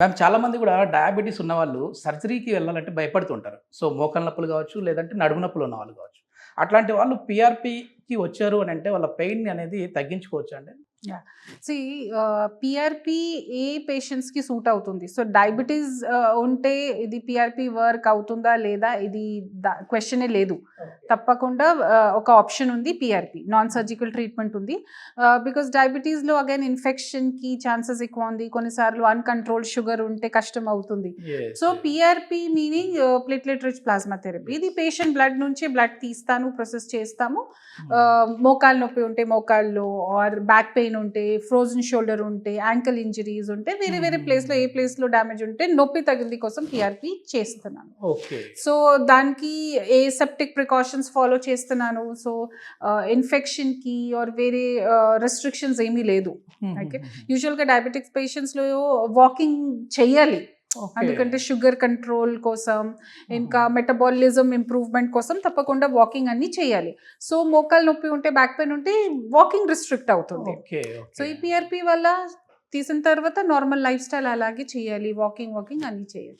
Ma'am చాలామంది కూడా diabetes ఉన్నవాళ్ళు సర్జరీకి వెళ్ళాలంటే భయపడుతుంటారు. సో, మోకాళ్ళ నొప్పులు కావచ్చు, లేదంటే నడుము నొప్పులు ఉన్నవాళ్ళు కావచ్చు. అట్లాంటి వాళ్ళు పీఆర్‌పీకి వచ్చారు అనంటే వాళ్ళ పెయిన్ అనేది తగ్గించుకోవచ్చా అండి? యాహ్! సీ పీఆర్‌పీ ఏ పేషెంట్స్‌కి సూట్ అవుతుంది. సో, డయాబెటిస్ ఉంటే ఇది పీఆర్‌పీ వర్క్ అవుతుందా లేదా ఇది క్వెషనే లేదు. తప్పకుండా ఒక ఆప్షన్ ఉంది పీఆర్‌పీ. నాన్ సర్జికల్ ట్రీట్మెంట్ ఉంది. బికాస్ డయాబెటిస్‌లో అగైన్ ఇన్ఫెక్షన్‌కి ఛాన్సెస్ ఎక్కువ ఉంది. కొన్నిసార్లు అన్‌కంట్రోల్డ్ షుగర్ ఉంటే కష్టం అవుతుంది. Yes. So, yes. PRP meaning platelet rich plasma therapy. ఇది పేషెంట్ బ్లడ్ నుంచి బ్లడ్ తీస్తాను, ప్రాసెస్ చేస్తాము. మోకాలు నొప్పి ఉంటే మోకాల్లో ఆర్ బ్యాక్ పెయిన్ ఉంటే, ఫ్రోజన్ షోల్డర్ ఉంటే, యాంకిల్ ఇంజరీస్ ఉంటే వేరే వేరే ప్లేస్‌లో ఏ ప్లేస్‌లో డ్యామేజ్ ఉంటే నొప్పి తగిలింది కోసం పీఆర్‌పీ చేస్తున్నాను. ఓకే. సో, దానికి ఏసెప్టిక్ ప్రికాషన్స్ ఫాలో చేస్తున్నాను. సో, ఇన్ఫెక్షన్‌కి ఆర్ వేరే రెస్ట్రిక్షన్స్ ఏమీ లేదు. ఓకే. యూజువల్‌గా డయాబెటిక్స్ పేషెంట్స్‌లో వాకింగ్ చెయ్యాలి. ఓకే. ఎందుకంటే షుగర్ కంట్రోల్ కోసం, ఇంకా మెటబాలిజం ఇంప్రూవ్‌మెంట్ కోసం తప్పకుండా వాకింగ్ అన్నీ చేయాలి. సో, మోకాలు నొప్పి ఉంటే, బ్యాక్ పెయిన్ ఉంటే వాకింగ్ రిస్ట్రిక్ట్ అవుతుంది. ఓకే. So, okay. ఈ పీఆర్‌పీ వల్ల తీసిన తర్వాత నార్మల్ లైఫ్ స్టైల్ అలాగే చేయాలి. వాకింగ్ అన్నీ చేయాలి.